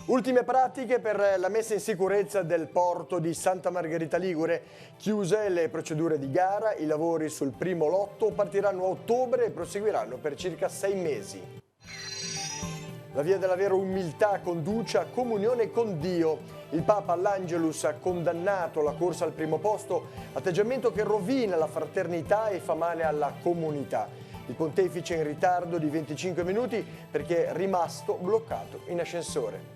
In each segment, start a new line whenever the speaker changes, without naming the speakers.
Ultime pratiche per la messa in sicurezza del porto di Santa Margherita Ligure. Chiuse le procedure di gara, i lavori sul primo lotto partiranno a ottobre e proseguiranno per circa 6 mesi. La via della vera umiltà conduce a comunione con Dio. Il Papa all'Angelus ha condannato la corsa al primo posto, atteggiamento che rovina la fraternità e fa male alla comunità. Il pontefice è in ritardo di 25 minuti perché è rimasto bloccato in ascensore.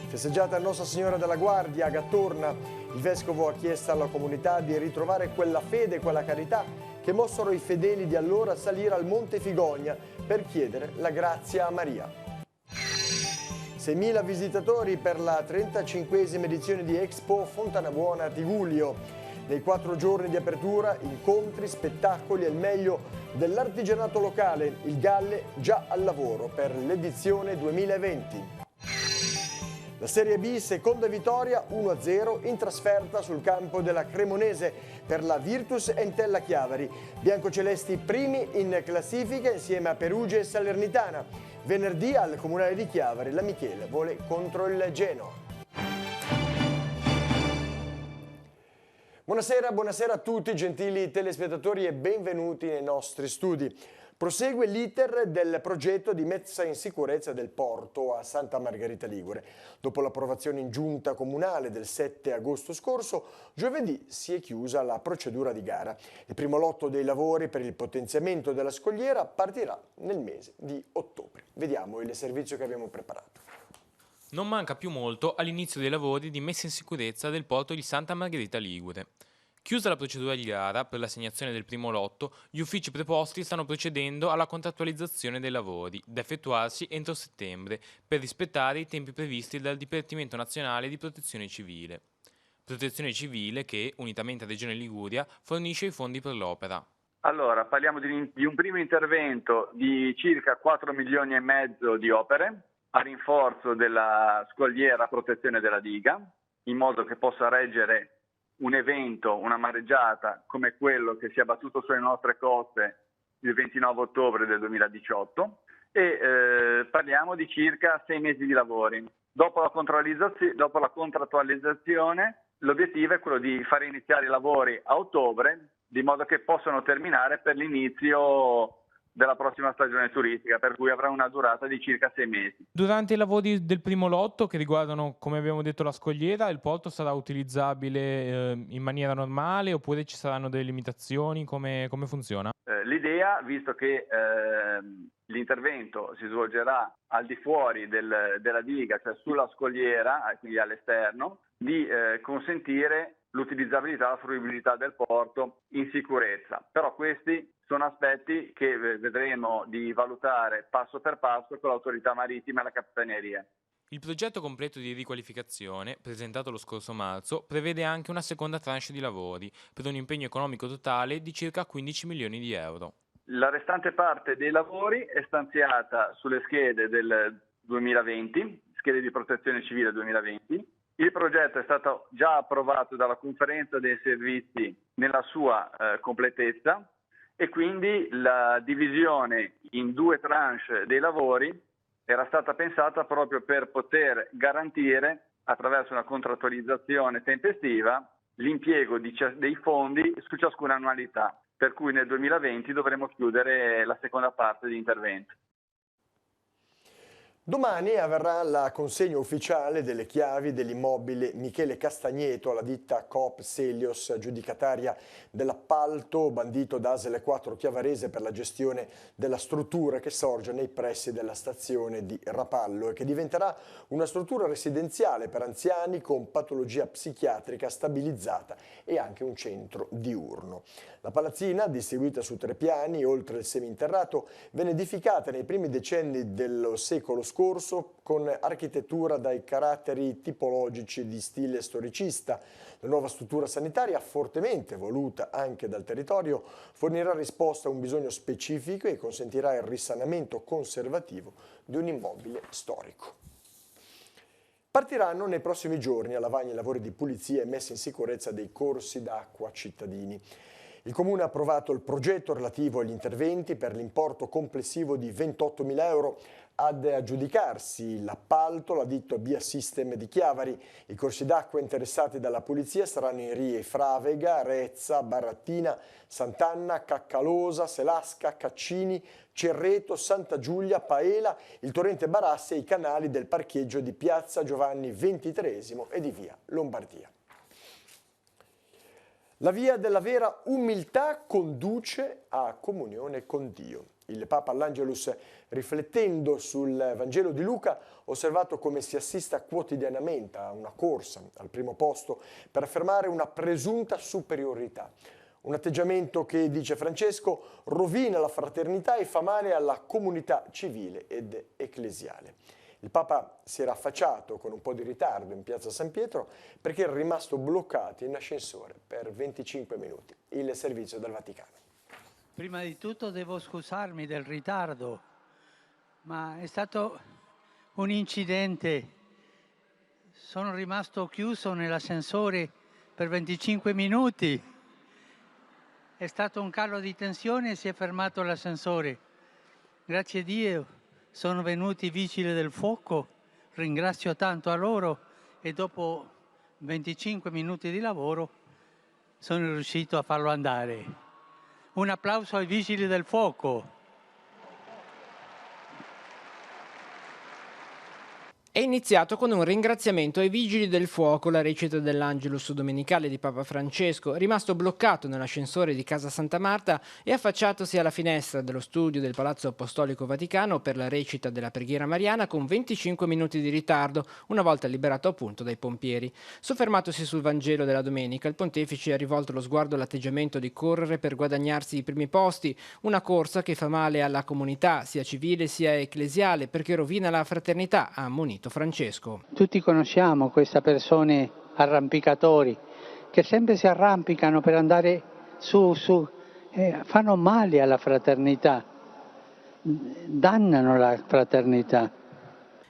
Festeggiata a Nostra Signora della Guardia a Gattorna, il Vescovo ha chiesto alla comunità di ritrovare quella fede e quella carità che mossero i fedeli di allora a salire al Monte Figogna per chiedere la grazia a Maria. 6.000 visitatori per la 35esima edizione di Expo Fontanabuona a Tigulio. Nei 4 giorni di apertura, incontri, spettacoli e il meglio dell'artigianato locale, il Galle già al lavoro per l'edizione 2020. La Serie B, seconda vittoria 1-0 in trasferta sul campo della Cremonese per la Virtus Entella Chiavari. Biancocelesti primi in classifica insieme a Perugia e Salernitana. Venerdì al Comunale di Chiavari la Michele vuole contro il Genoa. Buonasera a tutti gentili telespettatori e benvenuti nei nostri studi. Prosegue l'iter del progetto di messa in sicurezza del porto a Santa Margherita Ligure. Dopo l'approvazione in giunta comunale del 7 agosto scorso, giovedì si è chiusa la procedura di gara. Il primo lotto dei lavori per il potenziamento della scogliera partirà nel mese di ottobre. Vediamo il servizio che abbiamo preparato.
Non manca più molto all'inizio dei lavori di messa in sicurezza del porto di Santa Margherita Ligure. Chiusa la procedura di gara per l'assegnazione del primo lotto, gli uffici preposti stanno procedendo alla contrattualizzazione dei lavori, da effettuarsi entro settembre, per rispettare i tempi previsti dal Dipartimento Nazionale di Protezione Civile. Protezione Civile che, unitamente a Regione Liguria, fornisce i fondi per l'opera.
Allora, parliamo di un primo intervento di circa 4 milioni e mezzo di opere a rinforzo della scogliera a protezione della diga, in modo che possa reggere un evento, una mareggiata come quello che si è abbattuto sulle nostre coste il 29 ottobre del 2018 e parliamo di circa 6 mesi di lavori. Dopo la contrattualizzazione l'obiettivo è quello di fare iniziare i lavori a ottobre di modo che possano terminare per l'inizio della prossima stagione turistica, per cui avrà una durata di circa 6 mesi.
Durante i lavori del primo lotto, che riguardano, come abbiamo detto, la scogliera, il porto sarà utilizzabile in maniera normale oppure ci saranno delle limitazioni? Come funziona?
L'idea, visto che l'intervento si svolgerà al di fuori della diga, cioè sulla scogliera, quindi all'esterno, di consentire l'utilizzabilità, la fruibilità del porto in sicurezza. Però questi sono aspetti che vedremo di valutare passo per passo con l'autorità marittima e la capitaneria.
Il progetto completo di riqualificazione, presentato lo scorso marzo, prevede anche una seconda tranche di lavori, per un impegno economico totale di circa 15 milioni di euro.
La restante parte dei lavori è stanziata sulle schede del 2020, schede di protezione civile 2020. Il progetto è stato già approvato dalla conferenza dei servizi nella sua completezza e quindi la divisione in 2 tranche dei lavori era stata pensata proprio per poter garantire, attraverso una contrattualizzazione tempestiva, l'impiego dei fondi su ciascuna annualità, per cui nel 2020 dovremo chiudere la seconda parte di intervento.
Domani avverrà la consegna ufficiale delle chiavi dell'immobile Michele Castagneto alla ditta Coop Selios, aggiudicataria dell'appalto bandito da Asle 4 Chiavarese per la gestione della struttura che sorge nei pressi della stazione di Rapallo e che diventerà una struttura residenziale per anziani con patologia psichiatrica stabilizzata e anche un centro diurno. La palazzina, distribuita su 3 piani oltre il seminterrato, venne edificata nei primi decenni del secolo scorso con architettura dai caratteri tipologici di stile storicista. La nuova struttura sanitaria, fortemente voluta anche dal territorio, fornirà risposta a un bisogno specifico e consentirà il risanamento conservativo di un immobile storico. Partiranno nei prossimi giorni a Lavagna i lavori di pulizia e messa in sicurezza dei corsi d'acqua cittadini. Il Comune ha approvato il progetto relativo agli interventi per l'importo complessivo di 28.000 euro Ad aggiudicarsi l'appalto la ditta Via System di Chiavari. I corsi d'acqua interessati dalla polizia saranno in Rie Fravega, Rezza, Barrattina, Sant'Anna, Caccalosa, Selasca, Caccini, Cerreto, Santa Giulia, Paela, il torrente Barasse e i canali del parcheggio di Piazza Giovanni XXIII e di Via Lombardia. La via della vera umiltà conduce a comunione con Dio. Il Papa all'Angelus, riflettendo sul Vangelo di Luca, ha osservato come si assista quotidianamente a una corsa al primo posto per affermare una presunta superiorità. Un atteggiamento che, dice Francesco, rovina la fraternità e fa male alla comunità civile ed ecclesiale. Il Papa si era affacciato con un po' di ritardo in piazza San Pietro perché era rimasto bloccato in ascensore per 25 minuti. Il servizio del Vaticano.
Prima di tutto devo scusarmi del ritardo, ma è stato un incidente. Sono rimasto chiuso nell'ascensore per 25 minuti. È stato un calo di tensione e si è fermato l'ascensore. Grazie a Dio sono venuti i vigili del fuoco, ringrazio tanto a loro e dopo 25 minuti di lavoro sono riuscito a farlo andare. Un applauso ai vigili del fuoco.
È iniziato con un ringraziamento ai Vigili del Fuoco la recita dell'Angelus domenicale di Papa Francesco, rimasto bloccato nell'ascensore di Casa Santa Marta e affacciatosi alla finestra dello studio del Palazzo Apostolico Vaticano per la recita della preghiera mariana con 25 minuti di ritardo, una volta liberato appunto dai pompieri. Soffermatosi sul Vangelo della domenica, il pontefice ha rivolto lo sguardo all'atteggiamento di correre per guadagnarsi i primi posti, una corsa che fa male alla comunità, sia civile sia ecclesiale, perché rovina la fraternità, ha ammonito Francesco.
Tutti conosciamo queste persone arrampicatori che sempre si arrampicano per andare su, fanno male alla fraternità, dannano la fraternità.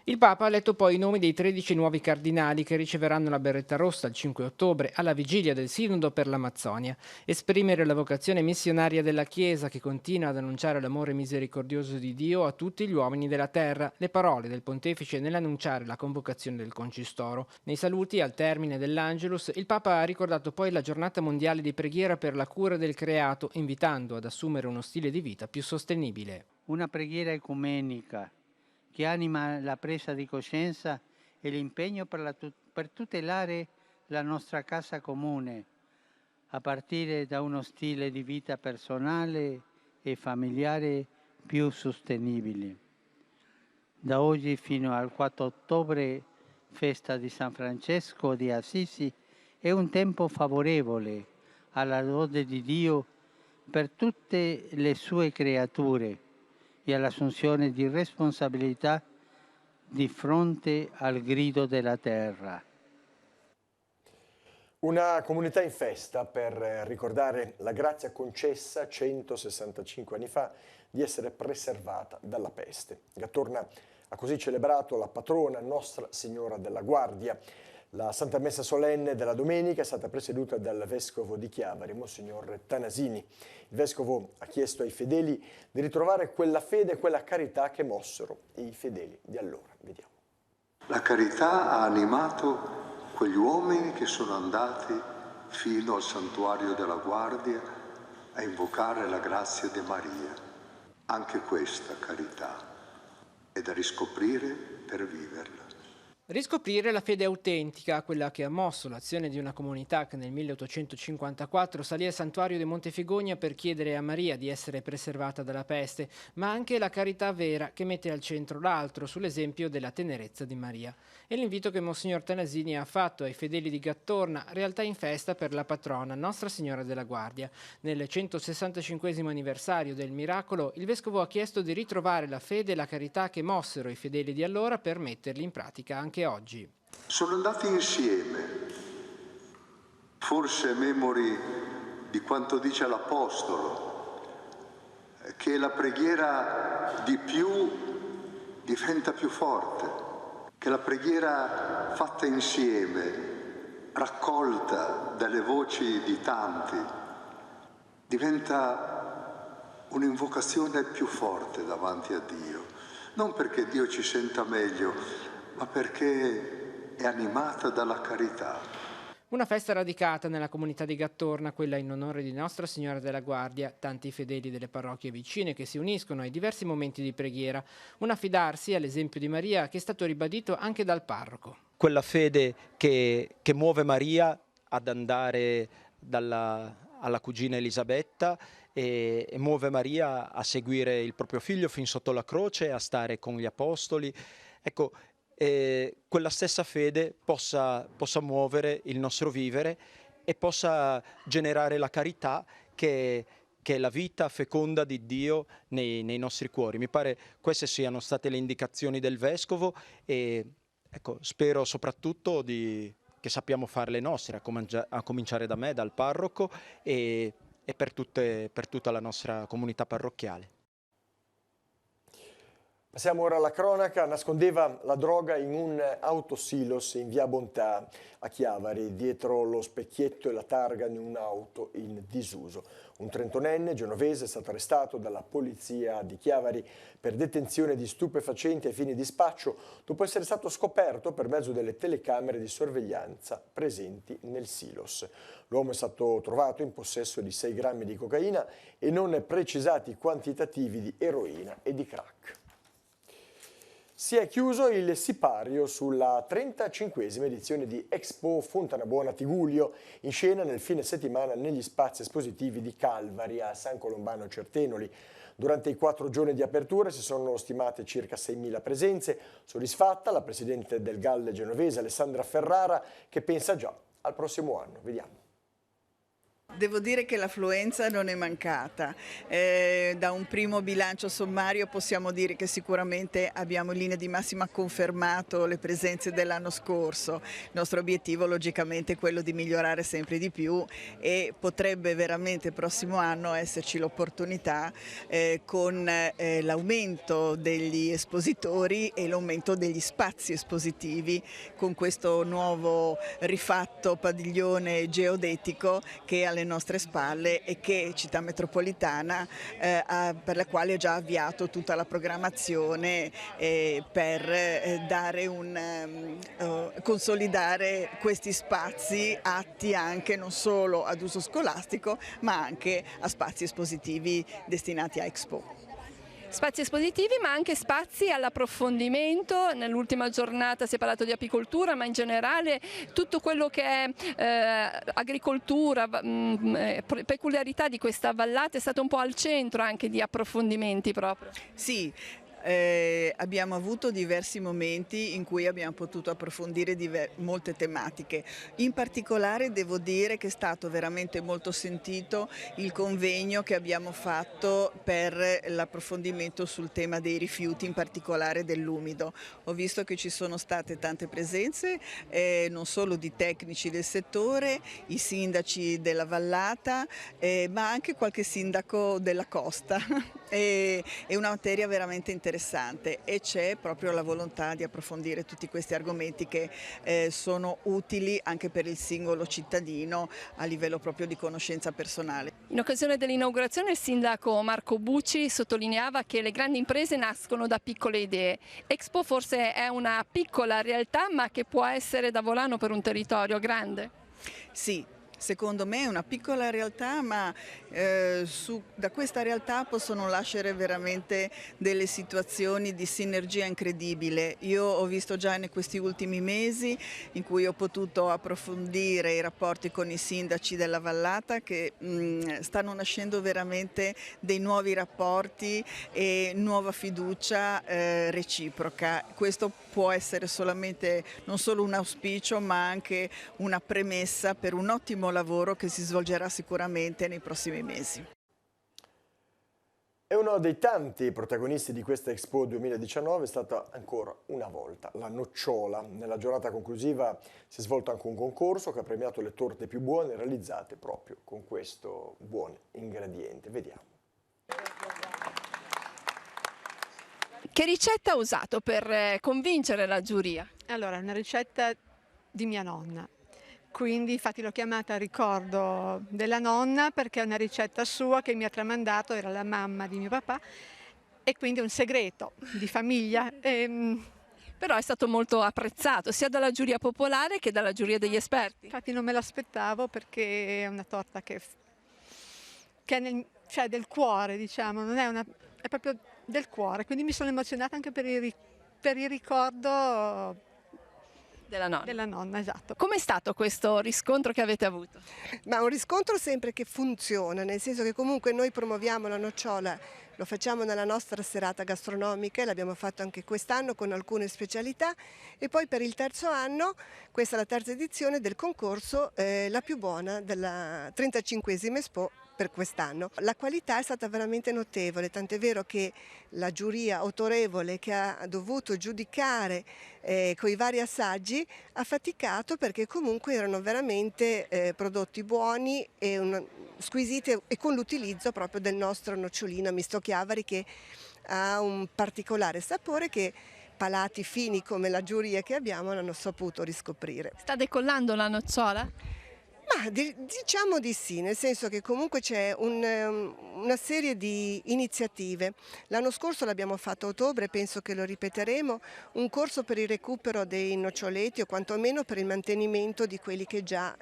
Il Papa ha letto poi i nomi dei 13 nuovi cardinali che riceveranno la berretta rossa il 5 ottobre alla vigilia del Sinodo per l'Amazzonia. Esprimere la vocazione missionaria della Chiesa che continua ad annunciare l'amore misericordioso di Dio a tutti gli uomini della terra, le parole del pontefice nell'annunciare la convocazione del Concistoro. Nei saluti al termine dell'Angelus il Papa ha ricordato poi la giornata mondiale di preghiera per la cura del creato, invitando ad assumere uno stile di vita più sostenibile.
Una preghiera ecumenica che anima la presa di coscienza e l'impegno per tutelare la nostra casa comune, a partire da uno stile di vita personale e familiare più sostenibile. Da oggi fino al 4 ottobre, festa di San Francesco di Assisi, è un tempo favorevole alla lode di Dio per tutte le sue creature e all'assunzione di responsabilità di fronte al grido della terra.
Una comunità in festa per ricordare la grazia concessa 165 anni fa di essere preservata dalla peste. Gattorna ha così celebrato la patrona Nostra Signora della Guardia. La Santa Messa solenne della domenica è stata presieduta dal Vescovo di Chiavari, Monsignor Tanasini. Il Vescovo ha chiesto ai fedeli di ritrovare quella fede e quella carità che mossero i fedeli di allora. Vediamo.
La carità ha animato quegli uomini che sono andati fino al santuario della Guardia a invocare la grazia di Maria. Anche questa carità è da riscoprire per viverla.
Riscoprire la fede autentica, quella che ha mosso l'azione di una comunità che nel 1854 salì al santuario di Montefigonia per chiedere a Maria di essere preservata dalla peste, ma anche la carità vera che mette al centro l'altro, sull'esempio della tenerezza di Maria. E l'invito che Monsignor Tanasini ha fatto ai fedeli di Gattorna, realtà in festa per la patrona Nostra Signora della Guardia. Nel 165° anniversario del miracolo, il Vescovo ha chiesto di ritrovare la fede e la carità che mossero i fedeli di allora per metterli in pratica anche oggi.
Sono andati insieme, forse memori di quanto dice l'Apostolo, che la preghiera di più diventa più forte, che la preghiera fatta insieme, raccolta dalle voci di tanti, diventa un'invocazione più forte davanti a Dio. non perché Dio ci senta meglio, ma perché è animata dalla carità.
Una festa radicata nella comunità di Gattorna, quella in onore di Nostra Signora della Guardia, tanti fedeli delle parrocchie vicine che si uniscono ai diversi momenti di preghiera, un affidarsi all'esempio di Maria che è stato ribadito anche dal parroco.
Quella fede che muove Maria ad andare alla cugina Elisabetta e muove Maria a seguire il proprio figlio fin sotto la croce, a stare con gli apostoli. Ecco, quella stessa fede possa muovere il nostro vivere e possa generare la carità che è la vita feconda di Dio nei nostri cuori. Mi pare queste siano state le indicazioni del Vescovo e ecco, spero soprattutto che sappiamo farle nostre, a cominciare da me, dal parroco e per tutta la nostra comunità parrocchiale.
Passiamo ora alla cronaca. Nascondeva la droga in un autosilos in via Bontà a Chiavari, dietro lo specchietto e la targa di un'auto in disuso. Un 31enne genovese è stato arrestato dalla polizia di Chiavari per detenzione di stupefacenti ai fini di spaccio dopo essere stato scoperto per mezzo delle telecamere di sorveglianza presenti nel silos. L'uomo è stato trovato in possesso di 6 grammi di cocaina e non precisati quantitativi di eroina e di crack. Si è chiuso il sipario sulla 35esima edizione di Expo Fontanabuona Tigullio, in scena nel fine settimana negli spazi espositivi di Calvari a San Colombano Certenoli. Durante i 4 giorni di apertura si sono stimate circa 6.000 presenze. Soddisfatta la presidente del Galle genovese Alessandra Ferrara, che pensa già al prossimo anno. Vediamo.
Devo dire che l'affluenza non è mancata. Da un primo bilancio sommario possiamo dire che sicuramente abbiamo in linea di massima confermato le presenze dell'anno scorso. Il nostro obiettivo logicamente è quello di migliorare sempre di più e potrebbe veramente il prossimo anno esserci l'opportunità con l'aumento degli espositori e l'aumento degli spazi espositivi con questo nuovo rifatto padiglione geodetico che alle nostre spalle e che Città Metropolitana per la quale ha già avviato tutta la programmazione per consolidare questi spazi atti anche non solo ad uso scolastico ma anche a spazi espositivi destinati a Expo.
Spazi espositivi ma anche spazi all'approfondimento. Nell'ultima giornata si è parlato di apicoltura, ma in generale tutto quello che è agricoltura, peculiarità di questa vallata è stato un po' al centro anche di approfondimenti proprio.
Sì. Abbiamo avuto diversi momenti in cui abbiamo potuto approfondire molte tematiche. In particolare devo dire che è stato veramente molto sentito il convegno che abbiamo fatto per l'approfondimento sul tema dei rifiuti, in particolare dell'umido. Ho visto che ci sono state tante presenze, non solo di tecnici del settore, i sindaci della vallata, ma anche qualche sindaco della costa. È una materia veramente interessante e c'è proprio la volontà di approfondire tutti questi argomenti che sono utili anche per il singolo cittadino a livello proprio di conoscenza personale.
In occasione dell'inaugurazione il sindaco Marco Bucci sottolineava che le grandi imprese nascono da piccole idee. Expo forse è una piccola realtà ma che può essere da volano per un territorio grande?
Sì. Secondo me è una piccola realtà, ma da questa realtà possono nascere veramente delle situazioni di sinergia incredibile. Io ho visto già in questi ultimi mesi in cui ho potuto approfondire i rapporti con i sindaci della vallata che stanno nascendo veramente dei nuovi rapporti e nuova fiducia reciproca. Questo può essere solamente non solo un auspicio ma anche una premessa per un ottimo lavoro che si svolgerà sicuramente nei prossimi mesi.
E uno dei tanti protagonisti di questa Expo 2019 è stata ancora una volta la nocciola. Nella giornata conclusiva si è svolto anche un concorso che ha premiato le torte più buone realizzate proprio con questo buon ingrediente. Vediamo.
Che ricetta ha usato per convincere la giuria?
Allora, una ricetta di mia nonna. Quindi infatti l'ho chiamata ricordo della nonna perché è una ricetta sua che mi ha tramandato, era la mamma di mio papà e quindi è un segreto di famiglia.
Però è stato molto apprezzato sia dalla giuria popolare che dalla giuria degli esperti.
Infatti non me l'aspettavo, perché è una torta che è cioè del cuore, diciamo, non è è proprio del cuore, quindi mi sono emozionata anche per il ricordo della nonna, esatto.
Com'è stato questo riscontro che avete avuto?
Ma un riscontro sempre che funziona, nel senso che comunque noi promuoviamo la nocciola, lo facciamo nella nostra serata gastronomica, e l'abbiamo fatto anche quest'anno con alcune specialità, e poi per il terzo anno, questa è la terza edizione del concorso, la più buona della 35esima Expo per quest'anno. La qualità è stata veramente notevole, tant'è vero che la giuria autorevole che ha dovuto giudicare con i vari assaggi ha faticato, perché comunque erano veramente prodotti buoni e squisiti, e con l'utilizzo proprio del nostro nocciolino misto Chiavari, che ha un particolare sapore che palati fini come la giuria che abbiamo hanno saputo riscoprire.
Sta decollando la nocciola?
Ma diciamo di sì, nel senso che comunque c'è una serie di iniziative. L'anno scorso l'abbiamo fatto a ottobre, penso che lo ripeteremo, un corso per il recupero dei noccioleti, o quantomeno per il mantenimento di quelli che già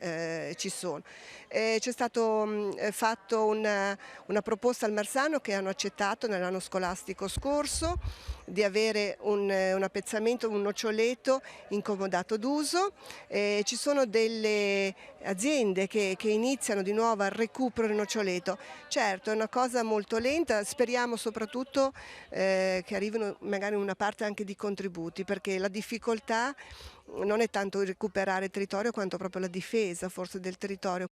ci sono. C'è stato fatto una proposta al Marsano, che hanno accettato nell'anno scolastico scorso, di avere un appezzamento, un noccioletto incomodato d'uso. Ci sono delle aziende che iniziano di nuovo al recupero del noccioletto. Certo, è una cosa molto lenta, speriamo soprattutto che arrivino magari una parte anche di contributi, perché la difficoltà non è tanto il recuperare il territorio quanto proprio la difesa forse del territorio.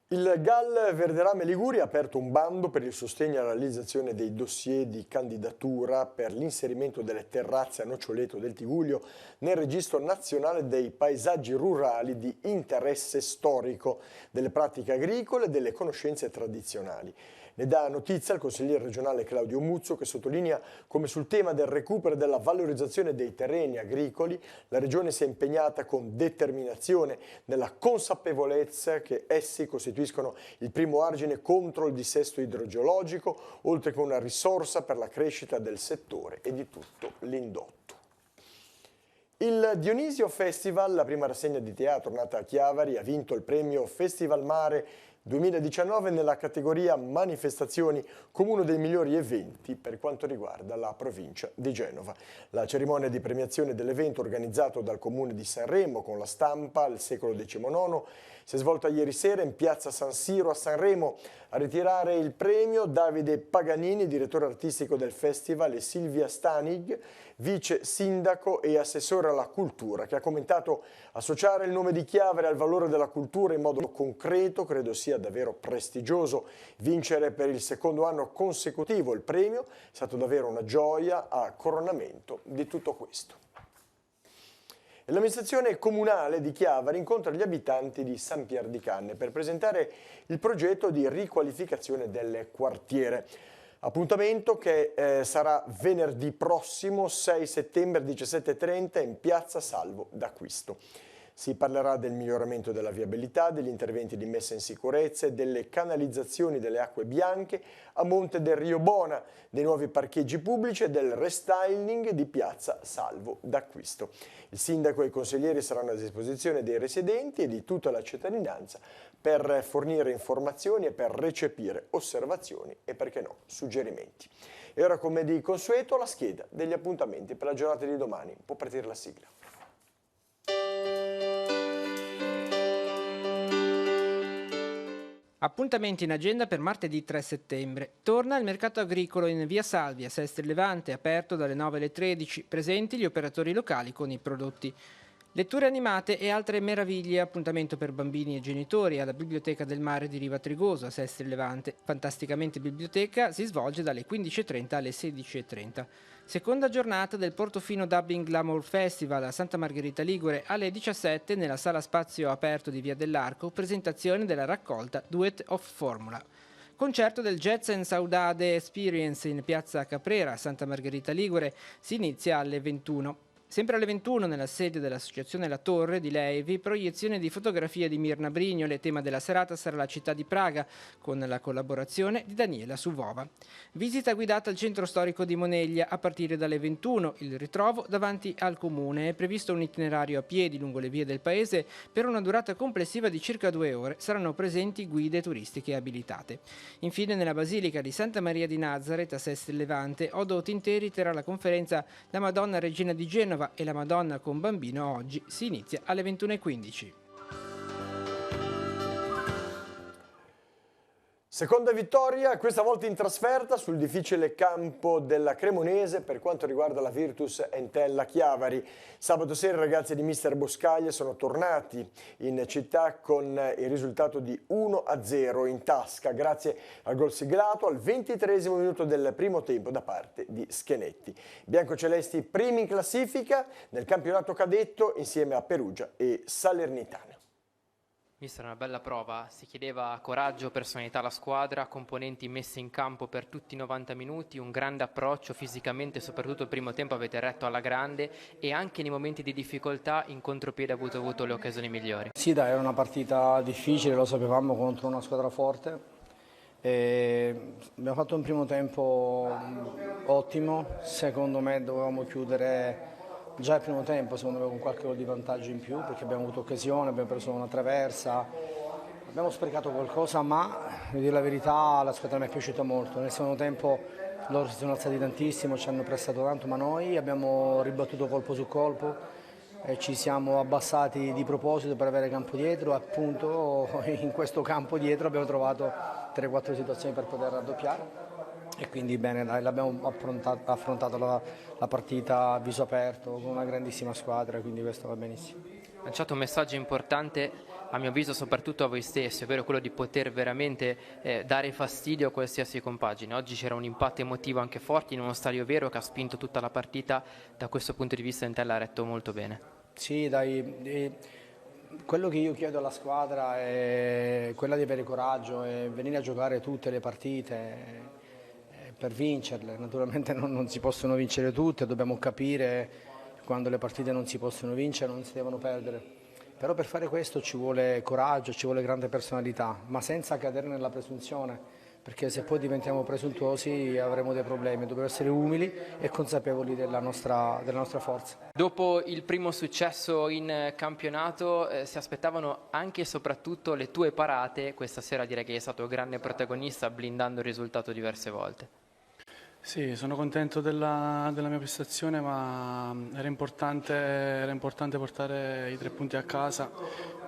Il GAL Verderame Liguria ha aperto un bando per il sostegno alla realizzazione dei dossier di candidatura per l'inserimento delle terrazze a noccioleto del Tigullio nel registro nazionale dei paesaggi rurali di interesse storico, delle pratiche agricole e delle conoscenze tradizionali. Ne dà notizia il consigliere regionale Claudio Muzzo, che sottolinea come sul tema del recupero e della valorizzazione dei terreni agricoli la Regione si è impegnata con determinazione nella consapevolezza che essi costituiscono il primo argine contro il dissesto idrogeologico, oltre che una risorsa per la crescita del settore e di tutto l'indotto. Il Dionisio Festival, la prima rassegna di teatro nata a Chiavari, ha vinto il premio Festival Mare 2019 nella categoria manifestazioni come uno dei migliori eventi per quanto riguarda la provincia di Genova. La cerimonia di premiazione dell'evento organizzato dal Comune di Sanremo con la stampa al secolo XIX si è svolta ieri sera in piazza San Siro a Sanremo. A ritirare il premio Davide Paganini, direttore artistico del festival, e Silvia Stanig, vice sindaco e assessore alla cultura, che ha commentato: associare il nome di Chiavari al valore della cultura in modo concreto credo sia davvero prestigioso. Vincere per il secondo anno consecutivo il premio è stato davvero una gioia a coronamento di tutto questo. L'amministrazione comunale di Chiavari incontra gli abitanti di San Pier di Canne per presentare il progetto di riqualificazione del quartiere. Appuntamento che sarà venerdì prossimo 6 settembre 17:30 in piazza Salvo d'Acquisto. Si parlerà del miglioramento della viabilità, degli interventi di messa in sicurezza e delle canalizzazioni delle acque bianche a monte del Rio Bona, dei nuovi parcheggi pubblici e del restyling di piazza Salvo d'Acquisto. Il sindaco e i consiglieri saranno a disposizione dei residenti e di tutta la cittadinanza per fornire informazioni e per recepire osservazioni e, perché no, suggerimenti. E ora, come di consueto, la scheda degli appuntamenti per la giornata di domani. Può partire la sigla.
Appuntamenti in agenda per martedì 3 settembre. Torna il mercato agricolo in via Salvia, Sestri Levante, aperto dalle 9 alle 13. Presenti gli operatori locali con i prodotti. Letture animate e altre meraviglie, appuntamento per bambini e genitori alla Biblioteca del Mare di Riva Trigoso a Sestri Levante. Fantasticamente Biblioteca si svolge dalle 15:30 alle 16:30. Seconda giornata del Portofino Dubbing Glamour Festival a Santa Margherita Ligure alle 17 nella sala spazio aperto di Via dell'Arco, presentazione della raccolta Duet of Formula. Concerto del Jazz and Saudade Experience in piazza Caprera a Santa Margherita Ligure, si inizia alle 21. Sempre alle 21 nella sede dell'Associazione La Torre di Levi, proiezione di fotografie di Mirna Brignole. Tema della serata sarà la città di Praga, con la collaborazione di Daniela Suvova. Visita guidata al centro storico di Moneglia a partire dalle 21. Il ritrovo davanti al comune. È previsto un itinerario a piedi lungo le vie del paese per una durata complessiva di circa 2 ore. Saranno presenti guide turistiche abilitate. Infine nella Basilica di Santa Maria di Nazareth a Seste Levante, Odo Tinteri terrà la conferenza La Madonna Regina di Genova e la Madonna con Bambino. Oggi si inizia alle 21:15.
Seconda vittoria, questa volta in trasferta sul difficile campo della Cremonese per quanto riguarda la Virtus Entella Chiavari. Sabato sera i ragazzi di mister Boscaglia sono tornati in città con il risultato di 1-0 in tasca grazie al gol siglato al 23esimo minuto del primo tempo da parte di Schenetti. Biancocelesti primi in classifica nel campionato cadetto insieme a Perugia e Salernitana.
Mister, una bella prova, si chiedeva coraggio, personalità alla squadra, componenti messe in campo per tutti i 90 minuti, un grande approccio fisicamente, soprattutto il primo tempo avete retto alla grande e anche nei momenti di difficoltà in contropiede avete avuto le occasioni migliori.
Sì dai, era una partita difficile, lo sapevamo, contro una squadra forte. Abbiamo fatto un primo tempo ottimo, secondo me dovevamo chiudere già il primo tempo, secondo me con qualche gol di vantaggio in più, perché abbiamo avuto occasione, abbiamo preso una traversa, abbiamo sprecato qualcosa, ma devo dire la verità, la squadra mi è piaciuta molto. Nel secondo tempo loro si sono alzati tantissimo, ci hanno pressato tanto, ma noi abbiamo ribattuto colpo su colpo e ci siamo abbassati di proposito per avere campo dietro. Appunto in questo campo dietro abbiamo trovato 3-4 situazioni per poter raddoppiare. E quindi bene, dai, l'abbiamo affrontato la partita a viso aperto con una grandissima squadra, quindi questo va benissimo.
Lanciato un messaggio importante, a mio avviso soprattutto a voi stessi, ovvero quello di poter veramente dare fastidio a qualsiasi compagine. Oggi c'era un impatto emotivo anche forte in uno stadio vero che ha spinto tutta la partita, da questo punto di vista Entella ha retto molto bene.
Sì, dai, quello che io chiedo alla squadra è quella di avere coraggio e venire a giocare tutte le partite per vincerle. Naturalmente non si possono vincere tutte, dobbiamo capire quando le partite non si possono vincere, non si devono perdere. Però per fare questo ci vuole coraggio, ci vuole grande personalità, ma senza cadere nella presunzione, perché se poi diventiamo presuntuosi avremo dei problemi. Dobbiamo essere umili e consapevoli della nostra forza.
Dopo il primo successo in campionato si aspettavano anche e soprattutto le tue parate. Questa sera direi che sei stato grande protagonista blindando il risultato diverse volte.
Sì, sono contento della mia prestazione, ma era importante portare i 3 punti a casa,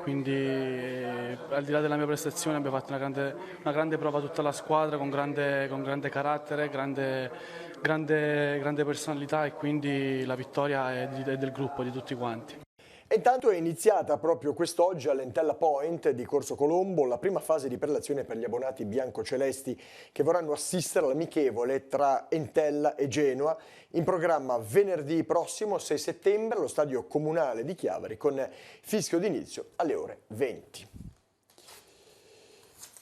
quindi al di là della mia prestazione abbiamo fatto una grande prova tutta la squadra con grande carattere, grande personalità, e quindi la vittoria è del gruppo, di tutti quanti.
E intanto è iniziata proprio quest'oggi all'Entella Point di Corso Colombo la prima fase di prelazione per gli abbonati biancocelesti che vorranno assistere all'amichevole tra Entella e Genoa, in programma venerdì prossimo 6 settembre allo Stadio Comunale di Chiavari con fischio d'inizio alle ore 20.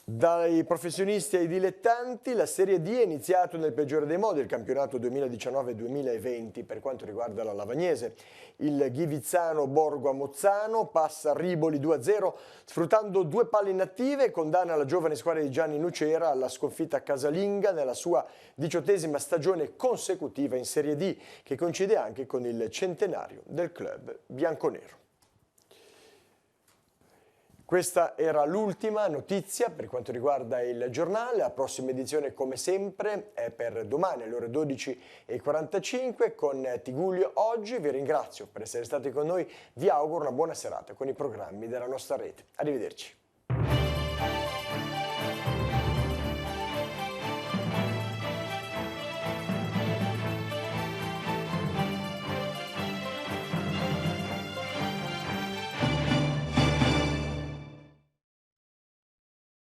Dai professionisti ai dilettanti, la Serie D è iniziato nel peggiore dei modi il campionato 2019-2020 per quanto riguarda la Lavagnese. Il Ghivizzano Borgo a Mozzano passa a Riboli 2-0 sfruttando 2 palle inattive e condanna la giovane squadra di Gianni Nucera alla sconfitta casalinga nella sua 18ª stagione consecutiva in Serie D, che coincide anche con il centenario del club bianconero. Questa era l'ultima notizia per quanto riguarda il giornale. La prossima edizione, come sempre, è per domani alle ore 12:45 con Tigullio Oggi. Vi ringrazio per essere stati con noi, vi auguro una buona serata con i programmi della nostra rete. Arrivederci.